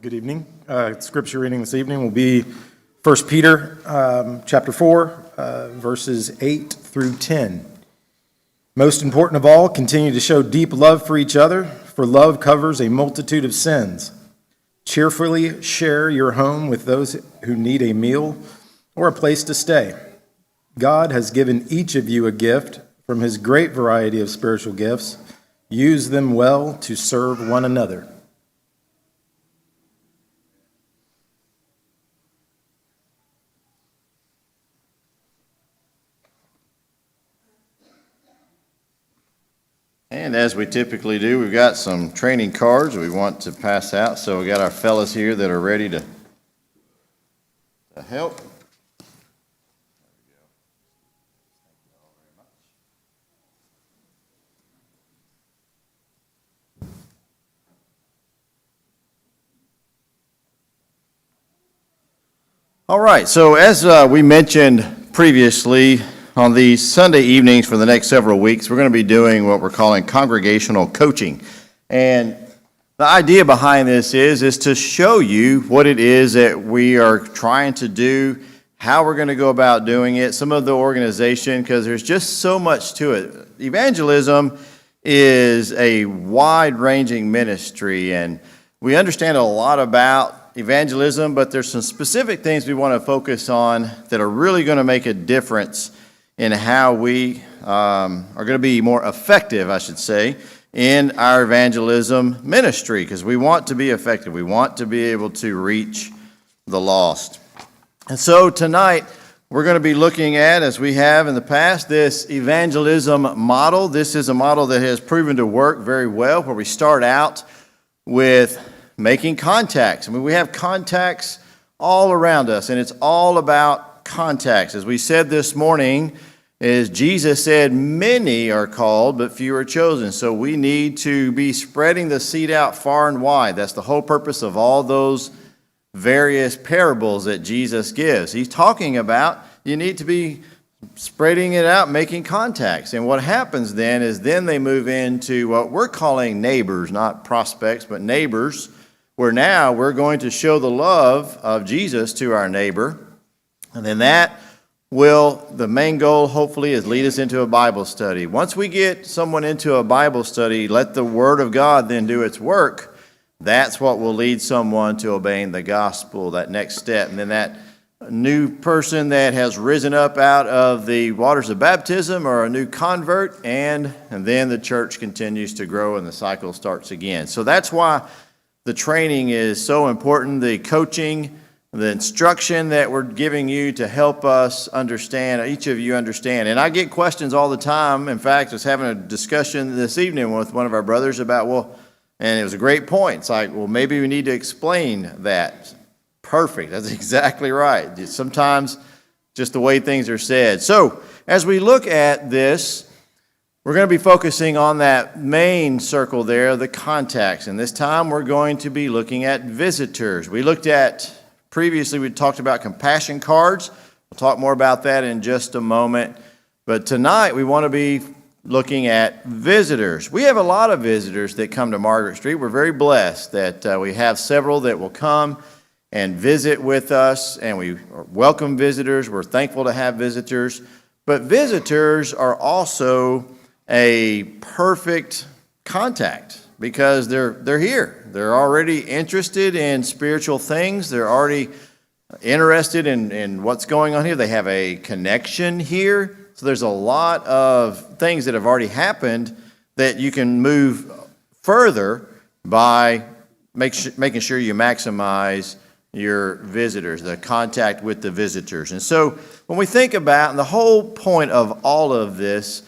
Good evening. Scripture reading this evening will be 1 Peter chapter 4, verses 8 through 10. Most important of all, continue to show deep love for each other, for love covers a multitude of sins. Cheerfully share your home with those who need a meal or a place to stay. God has given each of you a gift from his great variety of spiritual gifts. Use them well to serve one another. And as we typically do, we've got some training cards we want to pass out. So we got our fellas here that are ready to help. All right, so as we mentioned previously, on these Sunday evenings for the next several weeks, we're going to be doing what we're calling congregational coaching. And the idea behind this is to show you what it is that we are trying to do, how we're going to go about doing it, some of the organization, because there's just so much to it. Evangelism is a wide-ranging ministry, and we understand a lot about evangelism, but there's some specific things we want to focus on that are really going to make a difference in how we are going to be more effective, I should say, in our evangelism ministry, because we want to be effective. We want to be able to reach the lost. And so tonight, we're going to be looking at, as we have in the past, this evangelism model. This is a model that has proven to work very well, where we start out with making contacts. I mean, we have contacts all around us, and it's all about contacts. As we said this morning, is Jesus said, many are called, but few are chosen. So we need to be spreading the seed out far and wide. That's the whole purpose of all those various parables that Jesus gives. He's talking about you need to be spreading it out, making contacts. And what happens then is then they move into what we're calling neighbors, not prospects, but neighbors, where now we're going to show the love of Jesus to our neighbor. And then the main goal, hopefully, is lead us into a Bible study. Once we get someone into a Bible study, let the Word of God then do its work. That's what will lead someone to obeying the gospel, that next step. And then that new person that has risen up out of the waters of baptism or a new convert, and then the church continues to grow and the cycle starts again. So that's why the training is so important, the coaching, the instruction that we're giving you to help us understand, each of you understand. And I get questions all the time. In fact, I was having a discussion this evening with one of our brothers about, and it was a great point. It's like, maybe we need to explain that. Perfect. That's exactly right. Sometimes just the way things are said. So as we look at this, we're going to be focusing on that main circle there, the contacts. And this time we're going to be looking at visitors. Previously, we talked about compassion cards. We'll talk more about that in just a moment. But tonight, we want to be looking at visitors. We have a lot of visitors that come to Margaret Street. We're very blessed that we have several that will come and visit with us, and we welcome visitors. We're thankful to have visitors. But visitors are also a perfect contact, because they're here. They're already interested in spiritual things. They're already interested in what's going on here. They have a connection here. So there's a lot of things that have already happened that you can move further by making sure you maximize your visitors, the contact with the visitors. And so when we think about, and the whole point of all of this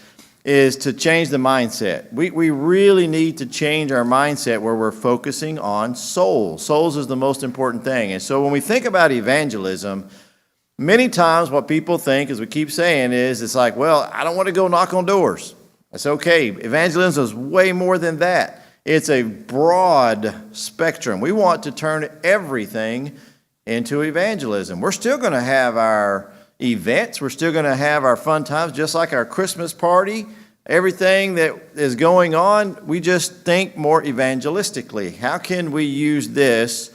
is to change the mindset. We really need to change our mindset where we're focusing on souls. Souls is the most important thing. And so when we think about evangelism, many times what people think, as we keep saying, is it's like, I don't want to go knock on doors. That's okay. Evangelism is way more than that. It's a broad spectrum. We want to turn everything into evangelism. We're still going to have our events. We're still going to have our fun times, just like our Christmas party. Everything that is going on, we just think more evangelistically. How can we use this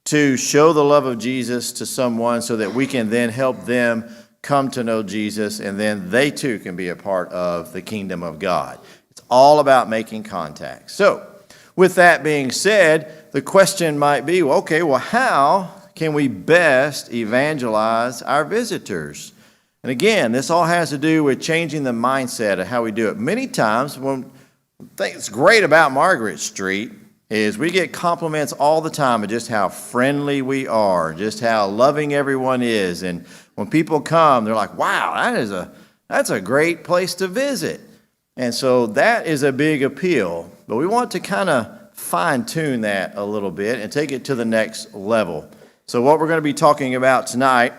to show the love of Jesus to someone so that we can then help them come to know Jesus, and then they too can be a part of the kingdom of God. It's all about making contact. So, with that being said, the question might be, well, okay, well, how can we best evangelize our visitors? And again, this all has to do with changing the mindset of how we do it. Many times, one thing that's great about Margaret Street is we get compliments all the time of just how friendly we are, just how loving everyone is. And when people come, they're like, wow, that's a great place to visit. And so that is a big appeal. But we want to kind of fine-tune that a little bit and take it to the next level. So what we're going to be talking about tonight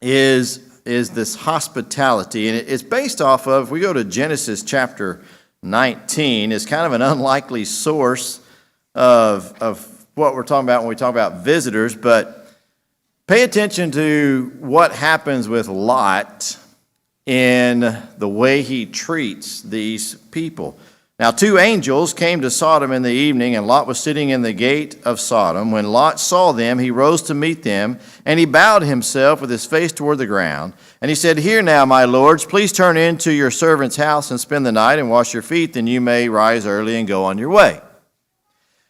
is this hospitality. And it's based off of, if we go to Genesis chapter 19, it's kind of an unlikely source of what we're talking about when we talk about visitors, but pay attention to what happens with Lot in the way he treats these people. Now, 2 angels came to Sodom in the evening, and Lot was sitting in the gate of Sodom. When Lot saw them, he rose to meet them, and he bowed himself with his face toward the ground. And he said, "Here now, my lords, please turn into your servant's house and spend the night and wash your feet, then you may rise early and go on your way."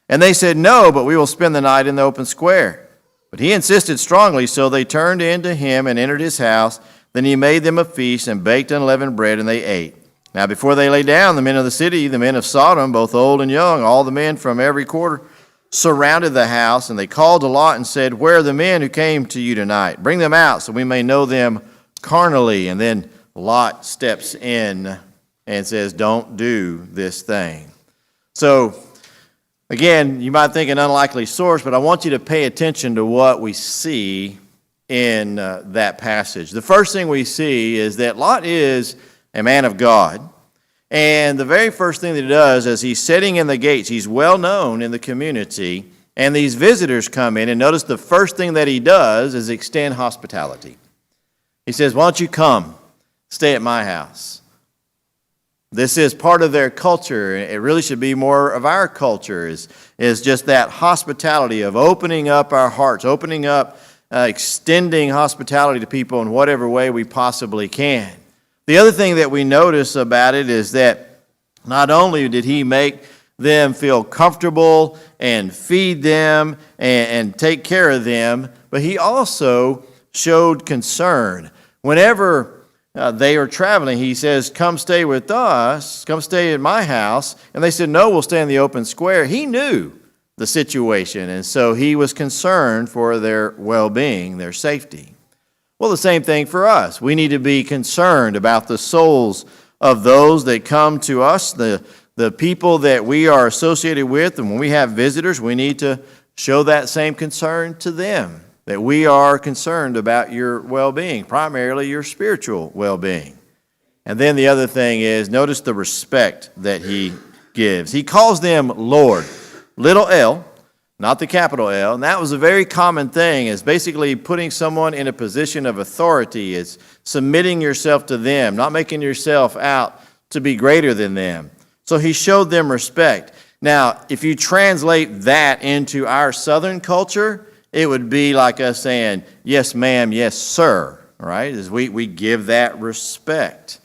And they said, "No, but we will spend the night in the open square." But he insisted strongly, so they turned into him and entered his house. Then he made them a feast and baked unleavened bread, and they ate. Now before they lay down, the men of the city, the men of Sodom, both old and young, all the men from every quarter, surrounded the house, and they called to Lot and said, "Where are the men who came to you tonight? Bring them out so we may know them carnally." And then Lot steps in and says, "Don't do this thing." So, again, you might think an unlikely source, but I want you to pay attention to what we see in that passage. The first thing we see is that Lot is a man of God. And the very first thing that he does is he's sitting in the gates. He's well known in the community. And these visitors come in, and notice the first thing that he does is extend hospitality. He says, "Why don't you come, stay at my house?" This is part of their culture. It really should be more of our culture, is just that hospitality of opening up our hearts, opening up, extending hospitality to people in whatever way we possibly can. The other thing that we notice about it is that not only did he make them feel comfortable and feed them and take care of them, but he also showed concern. Whenever they are traveling, he says, "Come stay with us, come stay at my house." And they said, "No, we'll stay in the open square." He knew the situation, and so he was concerned for their well-being, their safety. Well, the same thing for us. We need to be concerned about the souls of those that come to us, the people that we are associated with. And when we have visitors, we need to show that same concern to them, that we are concerned about your well-being, primarily your spiritual well-being. And then the other thing is, notice the respect that he gives. He calls them Lord, little L, not the capital L. And that was a very common thing, is basically putting someone in a position of authority. It's submitting yourself to them, not making yourself out to be greater than them. So he showed them respect. Now, if you translate that into our Southern culture, it would be like us saying, "Yes, ma'am, yes, sir," right? As we give that respect.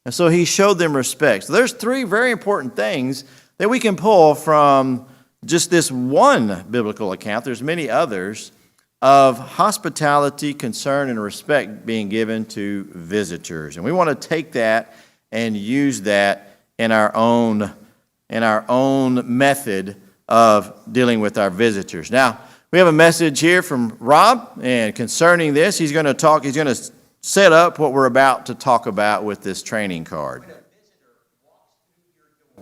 And so he showed them respect. So there's 3 very important things that we can pull from just this one biblical account. There's many others of hospitality, concern, and respect being given to visitors. And we want to take that and use that in our own method of dealing with our visitors. Now, we have a message here from Rob, and concerning this, he's going to set up what we're about to talk about with this training card.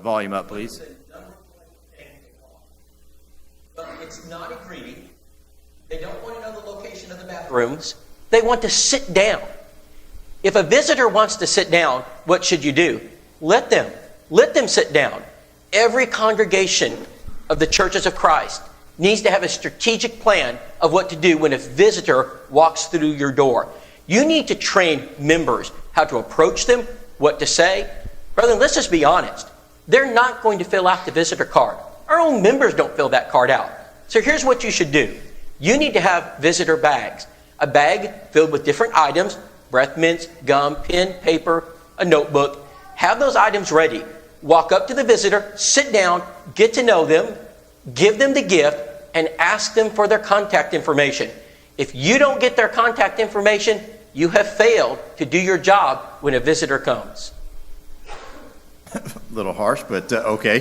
Volume up, please. It's not a greeting. They don't want to know the location of the bathrooms. They want to sit down. If a visitor wants to sit down, what should you do? Let them sit down. Every congregation of the churches of Christ needs to have a strategic plan of what to do when a visitor walks through your door. You need to train members how to approach them, what to say. Brethren, let's just be honest. They're not going to fill out the visitor card. Our own members don't fill that card out. So here's what you should do. You need to have visitor bags. A bag filled with different items, breath mints, gum, pen, paper, a notebook. Have those items ready. Walk up to the visitor, sit down, get to know them, give them the gift, and ask them for their contact information. If you don't get their contact information, you have failed to do your job when a visitor comes. A little harsh, but okay.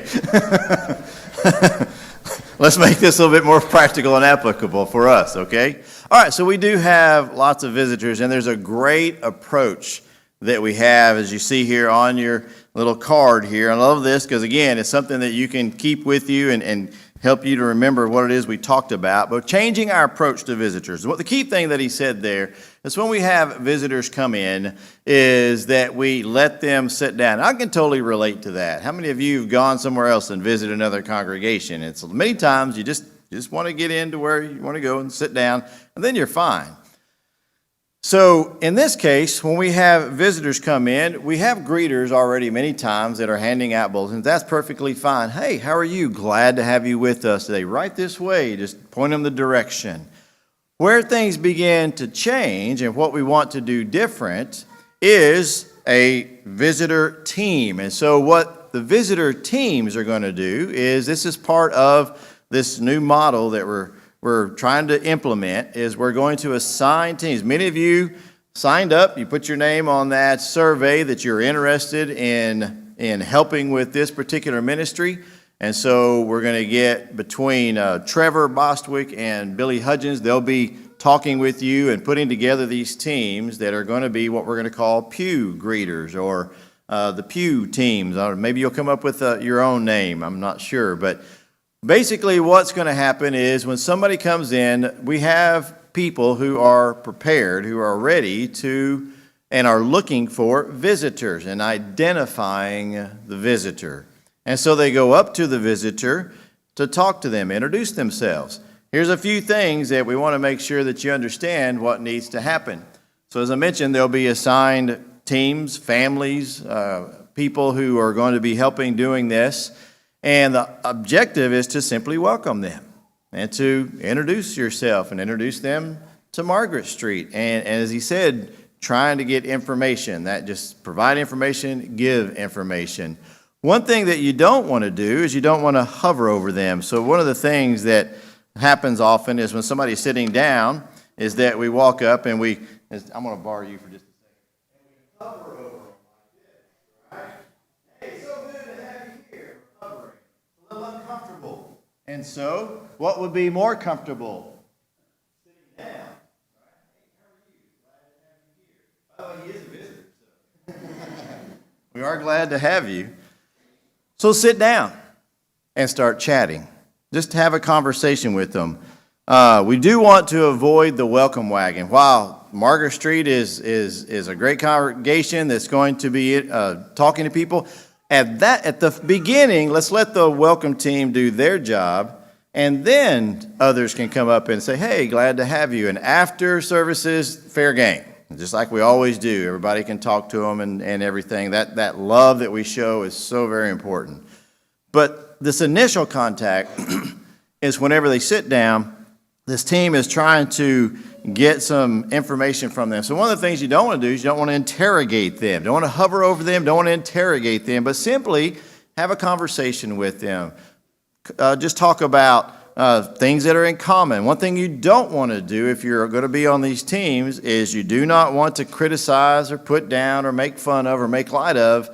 Let's make this a little bit more practical and applicable for us, okay? All right, so we do have lots of visitors, and there's a great approach that we have, as you see here on your little card here. I love this because, again, it's something that you can keep with you and help you to remember what it is we talked about. But changing our approach to visitors. What the key thing that he said there is when we have visitors come in is that we let them sit down. I can totally relate to that. How many of you have gone somewhere else and visited another congregation? It's many times you just want to get into where you want to go and sit down, and then you're fine. So in this case, when we have visitors come in, we have greeters already many times that are handing out bulletins. That's perfectly fine. Hey, how are you? Glad to have you with us today. Right this way. Just point them the direction. Where things begin to change and what we want to do different is a visitor team. And so what the visitor teams are going to do is, this is part of this new model that we're trying to implement, is we're going to assign teams. Many of you signed up. You put your name on that survey that you're interested in helping with this particular ministry. And so we're going to get between Trevor Bostwick and Billy Hudgens. They'll be talking with you and putting together these teams that are going to be what we're going to call pew greeters, or the pew teams. Or maybe you'll come up with your own name. I'm not sure. But basically what's going to happen is when somebody comes in, we have people who are prepared, who are ready to, and are looking for visitors and identifying the visitor. And so they go up to the visitor to talk to them, introduce themselves. Here's a few things that we want to make sure that you understand what needs to happen. So as I mentioned, there'll be assigned teams, families, people who are going to be helping doing this. And the objective is to simply welcome them and to introduce yourself and introduce them to Margaret Street. And as he said, trying to get information. That just provide information, give information. One thing that you don't want to do is you don't want to hover over them. So one of the things that happens often is when somebody's sitting down is that we walk up and I'm going to borrow you for just a second. And we hover over them like this, right? Hey, it's so good to have you here. We're hovering. It's a little uncomfortable. And so, what would be more comfortable? Sitting down. Right? Hey, how are you? Glad to have you here. By the way, he is a visitor, so. We are glad to have you. So sit down and start chatting. Just have a conversation with them. We do want to avoid the welcome wagon. While Margaret Street is a great congregation that's going to be talking to people, at the beginning, let's let the welcome team do their job, and then others can come up and say, hey, glad to have you. And after services, fair game. Just like we always do. Everybody can talk to them and everything. That love that we show is so very important. But this initial contact is whenever they sit down, this team is trying to get some information from them. So one of the things you don't want to do is you don't want to interrogate them. Don't want to hover over them. Don't want to interrogate them. But simply have a conversation with them. Just talk about things that are in common. One thing you don't want to do if you're going to be on these teams is you do not want to criticize or put down or make fun of or make light of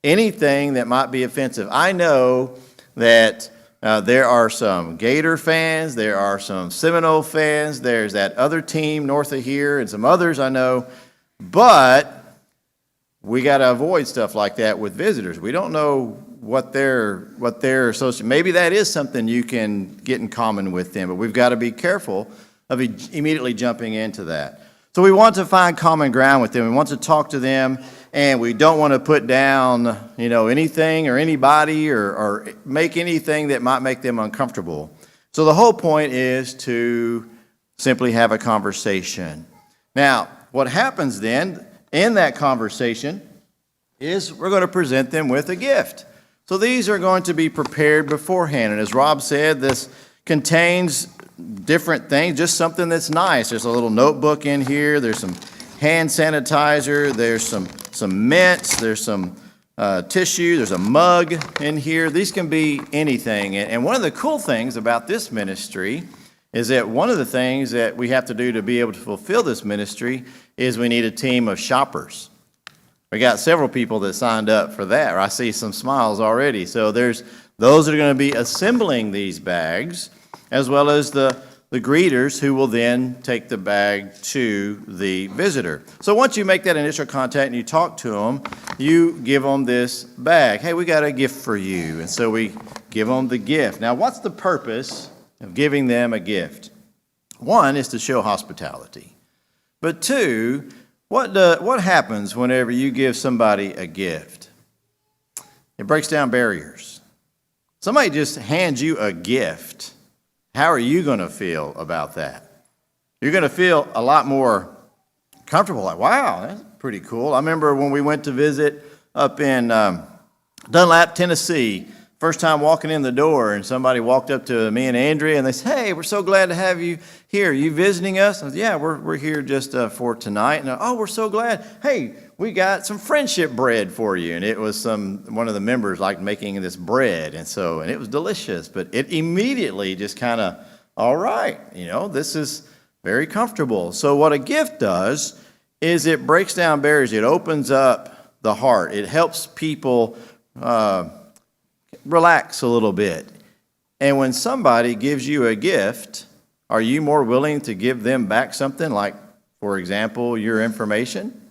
anything that might be offensive. I know that there are some Gator fans, there are some Seminole fans, there's that other team north of here and some others I know, but we got to avoid stuff like that with visitors. We don't know what they're associated. Maybe that is something you can get in common with them, but we've got to be careful of immediately jumping into that. So we want to find common ground with them. We want to talk to them, and we don't want to put down, anything or anybody or make anything that might make them uncomfortable. So the whole point is to simply have a conversation. Now, what happens then in that conversation is we're going to present them with a gift. So these are going to be prepared beforehand. And as Rob said, this contains different things, just something that's nice. There's a little notebook in here. There's some hand sanitizer. There's some mints. There's some tissue. There's a mug in here. These can be anything. And one of the cool things about this ministry is that one of the things that we have to do to be able to fulfill this ministry is we need a team of shoppers. We got several people that signed up for that. I see some smiles already. So there's those that are going to be assembling these bags, as well as the greeters who will then take the bag to the visitor. So once you make that initial contact and you talk to them, you give them this bag. Hey, we got a gift for you. And so we give them the gift. Now, what's the purpose of giving them a gift? One is to show hospitality. But two, what happens whenever you give somebody a gift? It breaks down barriers. Somebody just hands you a gift. How are you going to feel about that? You're going to feel a lot more comfortable, like, wow, that's pretty cool. I remember when we went to visit up in Dunlap, Tennessee, first time walking in the door, and somebody walked up to me and Andrea, and they said, hey, we're so glad to have you here. Are you visiting us? I said, yeah, we're here just for tonight. And oh, we're so glad. Hey, we got some friendship bread for you. And it was one of the members liked making this bread. And it was delicious. But it immediately just kind of, all right, this is very comfortable. So what a gift does is it breaks down barriers. It opens up the heart. It helps people relax a little bit. And when somebody gives you a gift, are you more willing to give them back something like, for example, your information?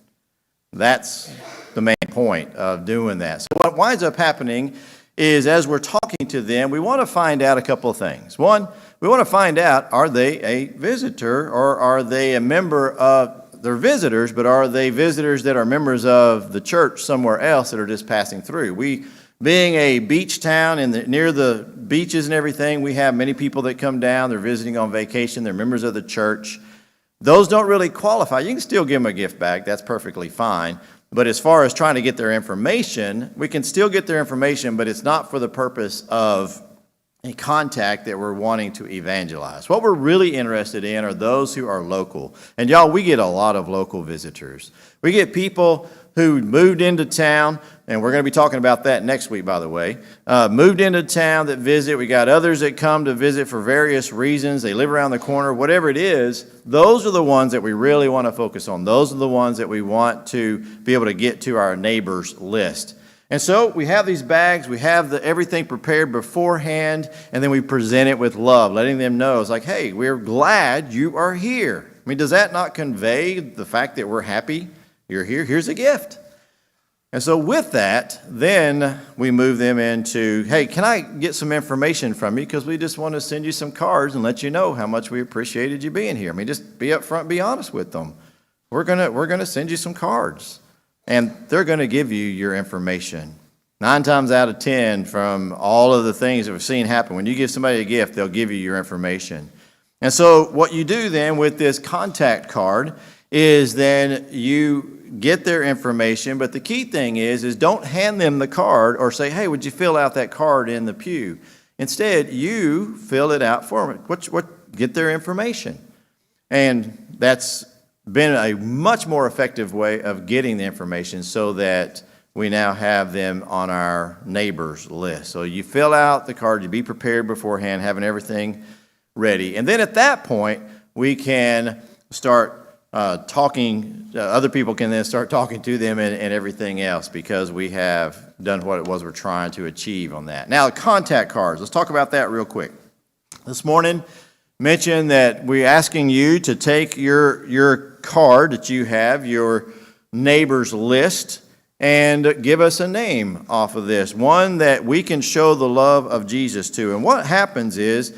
That's the main point of doing that. So what winds up happening is as we're talking to them, we want to find out a couple of things. One, we want to find out, are they a visitor or are they a member of, they're visitors, but are they visitors that are members of the church somewhere else that are just passing through? Being a beach town and near the beaches and everything, we have many people that come down. They're visiting on vacation. They're members of the church. Those don't really qualify. You can still give them a gift bag. That's perfectly fine. But as far as trying to get their information, we can still get their information, but it's not for the purpose of a contact that we're wanting to evangelize. What we're really interested in are those who are local. And y'all, we get a lot of local visitors. We get people who moved into town, and we're going to be talking about that next week, by the way, moved into town that visit. We got others that come to visit for various reasons. They live around the corner, whatever it is. Those are the ones that we really want to focus on. Those are the ones that we want to be able to get to our neighbors list. And so we have these bags, we have everything prepared beforehand, and then we present it with love, letting them know, it's like, hey, we're glad you are here. I mean, does that not convey the fact that we're happy you're here? Here's a gift. And so with that, then we move them into, hey, can I get some information from you? Because we just want to send you some cards and let you know how much we appreciated you being here. I mean, just be upfront, be honest with them. We're gonna send you some cards. And they're going to give you your information. 9 times out of 10, from all of the things that we've seen happen, when you give somebody a gift, they'll give you your information. And so what you do then with this contact card is then you get their information, but the key thing is don't hand them the card or say, hey, would you fill out that card in the pew? Instead, you fill it out for them. Get their information. And that's been a much more effective way of getting the information so that we now have them on our neighbors list. So you fill out the card, you be prepared beforehand, having everything ready. And then at that point, we can start talking, other people can then start talking to them and everything else because we have done what it was we're trying to achieve on that. Now, contact cards, let's talk about that real quick. This morning, mentioned that we're asking you to take your card that you have, your neighbor's list, and give us a name off of this, one that we can show the love of Jesus to. And what happens is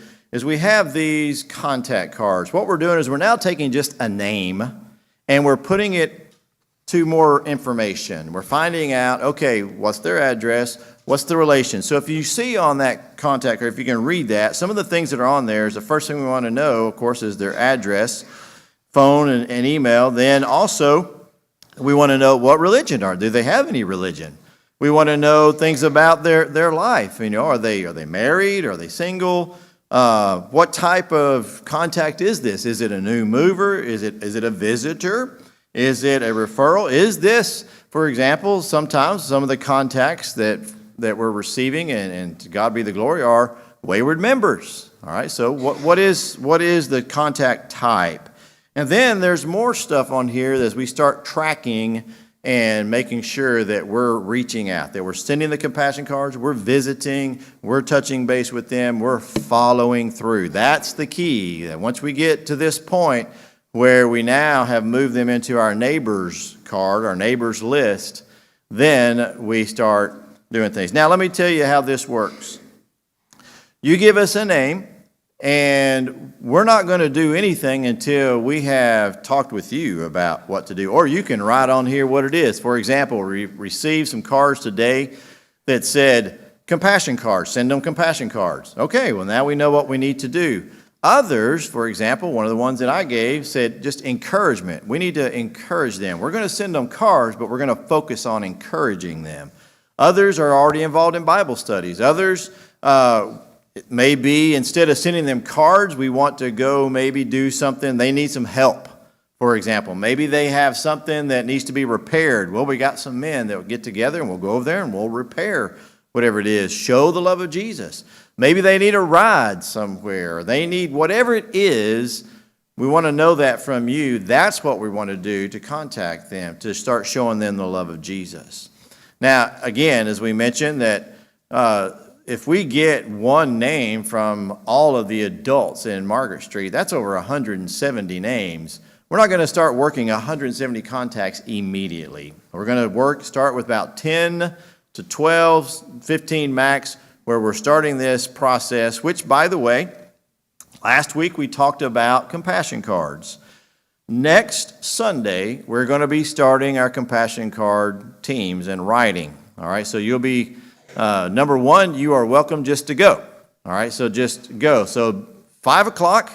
we have these contact cards. What we're doing is we're now taking just a name and we're putting it to more information. We're finding out, okay, what's their address? What's the relation? So if you see on that contact card, if you can read that, some of the things that are on there is the first thing we want to know, of course, is their address, phone and email. Then also, we want to know what religion are. Do they have any religion? We want to know things about their life. Are they married? Are they single? What type of contact is this? Is it a new mover? Is it a visitor? Is it a referral? Is this, for example, sometimes some of the contacts that we're receiving, and to God be the glory, are wayward members. All right, so what is the contact type? And then there's more stuff on here as we start tracking and making sure that we're reaching out, that we're sending the compassion cards, we're visiting, we're touching base with them, we're following through. That's the key. That once we get to this point where we now have moved them into our neighbor's card, our neighbor's list, then we start doing things. Now, let me tell you how this works. You give us a name, and we're not going to do anything until we have talked with you about what to do. Or you can write on here what it is. For example, we received some cards today that said, compassion cards, send them compassion cards. Okay, well, now we know what we need to do. Others, for example, one of the ones that I gave said just encouragement. We need to encourage them. We're going to send them cards, but we're going to focus on encouraging them. Others are already involved in Bible studies. Others, it may be instead of sending them cards, we want to go maybe do something. They need some help, for example. Maybe they have something that needs to be repaired. Well, we got some men that will get together and we'll go over there and we'll repair whatever it is. Show the love of Jesus. Maybe they need a ride somewhere. They need whatever it is. We want to know that from you. That's what we want to do to contact them, to start showing them the love of Jesus. Now, again, as we mentioned, that if we get one name from all of the adults in Margaret Street, that's over 170 names. We're not going to start working 170 contacts immediately. We're going to start with about 10 to 12, 15 max, where we're starting this process, which, by the way, last week we talked about compassion cards. Next Sunday, we're going to be starting our compassion card teams and writing. All right, so you'll be... number one, you are welcome just to go. All right, so just go. So 5 o'clock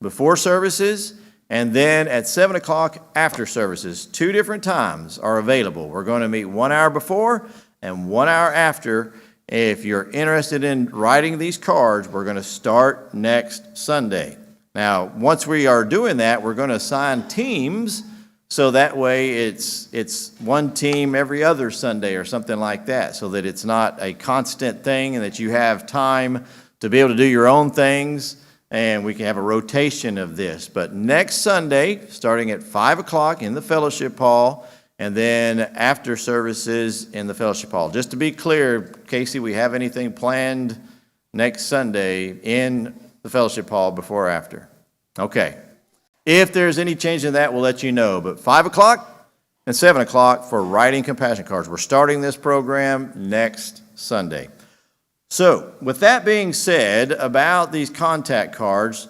before services, and then at 7 o'clock after services. 2 different times are available. We're going to meet 1 hour before and 1 hour after. If you're interested in writing these cards, we're going to start next Sunday. Now, once we are doing that, we're going to assign teams. So that way it's one team every other Sunday or something like that, so that it's not a constant thing and that you have time to be able to do your own things, and we can have a rotation of this. But next Sunday, starting at 5 o'clock in the fellowship hall, and then after services in the fellowship hall. Just to be clear, Casey, we have anything planned next Sunday in the fellowship hall before or after? Okay. If there's any change in that, we'll let you know. But 5 o'clock and 7 o'clock for writing compassion cards. We're starting this program next Sunday. So, with that being said, about these contact cards,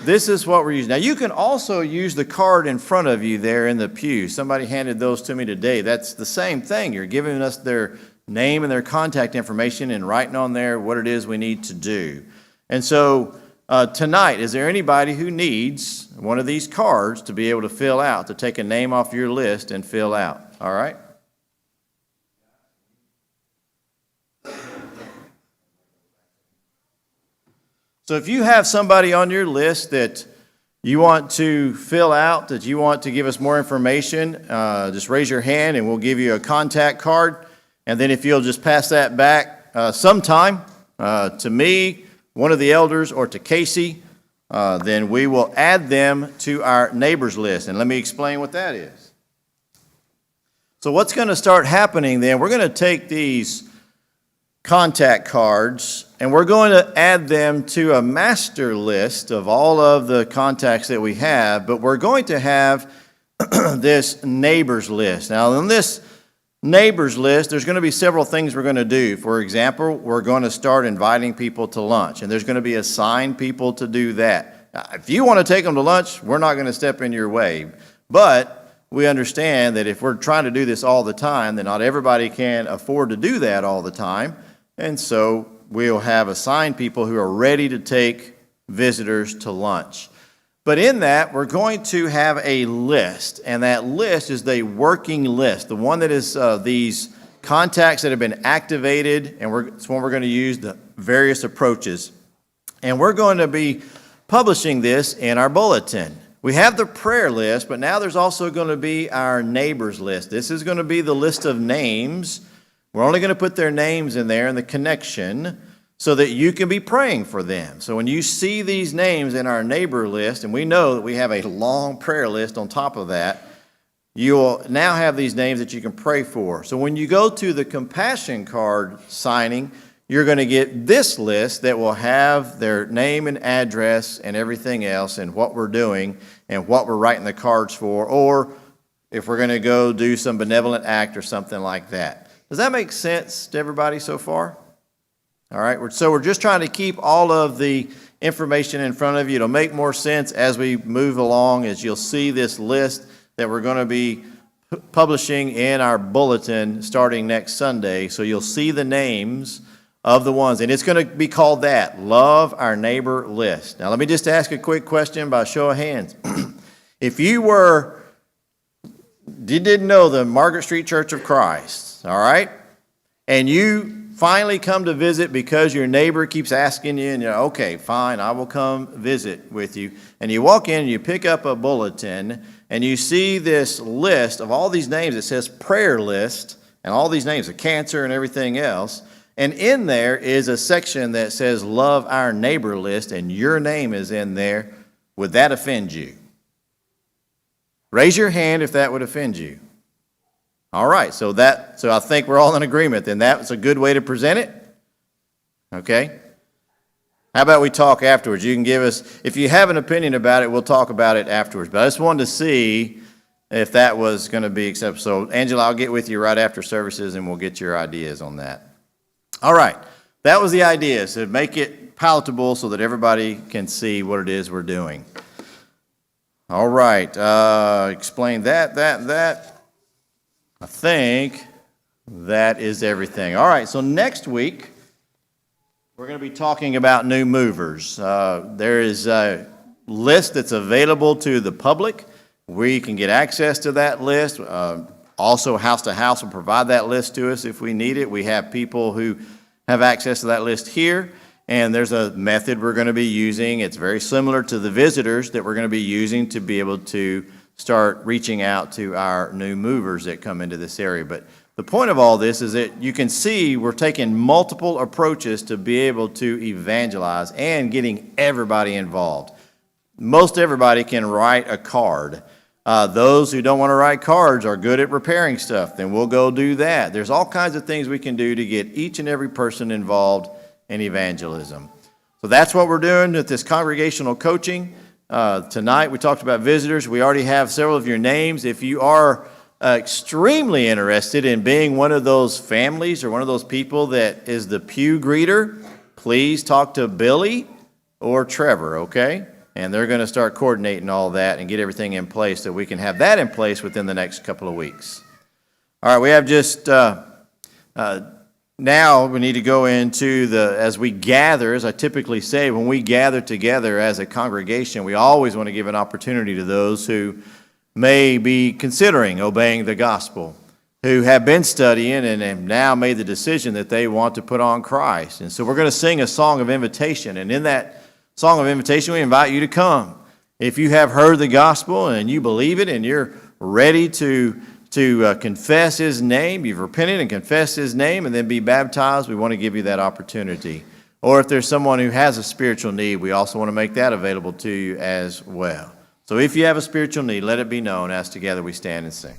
this is what we're using. Now, you can also use the card in front of you there in the pew. Somebody handed those to me today. That's the same thing. You're giving us their name and their contact information and writing on there what it is we need to do. And so, tonight, is there anybody who needs one of these cards to be able to fill out, to take a name off your list and fill out? All right? So if you have somebody on your list that you want to fill out, that you want to give us more information, just raise your hand and we'll give you a contact card. And then if you'll just pass that back sometime to me, one of the elders, or to Casey, then we will add them to our neighbors list. And let me explain what that is. So what's going to start happening then, we're going to take these contact cards and we're going to add them to a master list of all of the contacts that we have, but we're going to have this neighbors list. Now, on this neighbors list, there's going to be several things we're going to do. For example, we're going to start inviting people to lunch, and there's going to be assigned people to do that. Now, if you want to take them to lunch, we're not going to step in your way. But we understand that if we're trying to do this all the time, then not everybody can afford to do that all the time. And so we'll have assigned people who are ready to take visitors to lunch. But in that, we're going to have a list, and that list is the working list, the one that is these contacts that have been activated, and it's one we're going to use the various approaches. And we're going to be publishing this in our bulletin. We have the prayer list, but now there's also going to be our neighbors list. This is going to be the list of names. We're only going to put their names in there and the connection so that you can be praying for them. So when you see these names in our neighbor list, and we know that we have a long prayer list on top of that, you'll now have these names that you can pray for. So when you go to the compassion card signing, you're going to get this list that will have their name and address and everything else and what we're doing and what we're writing the cards for, or if we're going to go do some benevolent act or something like that. Does that make sense to everybody so far? All right, so we're just trying to keep all of the information in front of you. It'll make more sense as we move along, as you'll see this list that we're going to be publishing in our bulletin starting next Sunday. So you'll see the names of the ones, and it's going to be called that, Love Our Neighbor List. Now let me just ask a quick question by show of hands. If you didn't know the Margaret Street Church of Christ, all right, and you finally come to visit because your neighbor keeps asking you, and you're okay, fine, I will come visit with you. And you walk in and you pick up a bulletin and you see this list of all these names. It says prayer list and all these names of cancer and everything else. And in there is a section that says Love Our Neighbor List, and your name is in there. Would that offend you? Raise your hand if that would offend you. All right, so I think we're all in agreement. Then that's a good way to present it. Okay? How about we talk afterwards? You can give us, if you have an opinion about it, we'll talk about it afterwards. But I just wanted to see if that was going to be acceptable. So, Angela, I'll get with you right after services, and we'll get your ideas on that. All right, that was the idea, so make it palatable so that everybody can see what it is we're doing. All right, explain that. I think that is everything. All right, so next week, we're going to be talking about new movers. There is a list that's available to the public. We can get access to that list. Also, House to House will provide that list to us if we need it. We have people who have access to that list here, and there's a method we're going to be using. It's very similar to the visitors that we're going to be using to be able to start reaching out to our new movers that come into this area. But the point of all this is that you can see we're taking multiple approaches to be able to evangelize and getting everybody involved. Most everybody can write a card. Those who don't want to write cards are good at repairing stuff, then we'll go do that. There's all kinds of things we can do to get each and every person involved in evangelism. So that's what we're doing with this congregational coaching. Tonight we talked about visitors. We already have several of your names. If you are extremely interested in being one of those families or one of those people that is the pew greeter, please talk to Billy or Trevor, okay? And they're going to start coordinating all that and get everything in place so we can have that in place within the next couple of weeks. All right, we have just now we need to go into as we gather, as I typically say, when we gather together as a congregation, we always want to give an opportunity to those who may be considering obeying the gospel, who have been studying and have now made the decision that they want to put on Christ. And so we're going to sing a song of invitation, and in that song of invitation, we invite you to come. If you have heard the gospel and you believe it and you're ready to confess His name, you've repented and confessed His name and then be baptized, we want to give you that opportunity. Or if there's someone who has a spiritual need, we also want to make that available to you as well. So if you have a spiritual need, let it be known as together we stand and sing.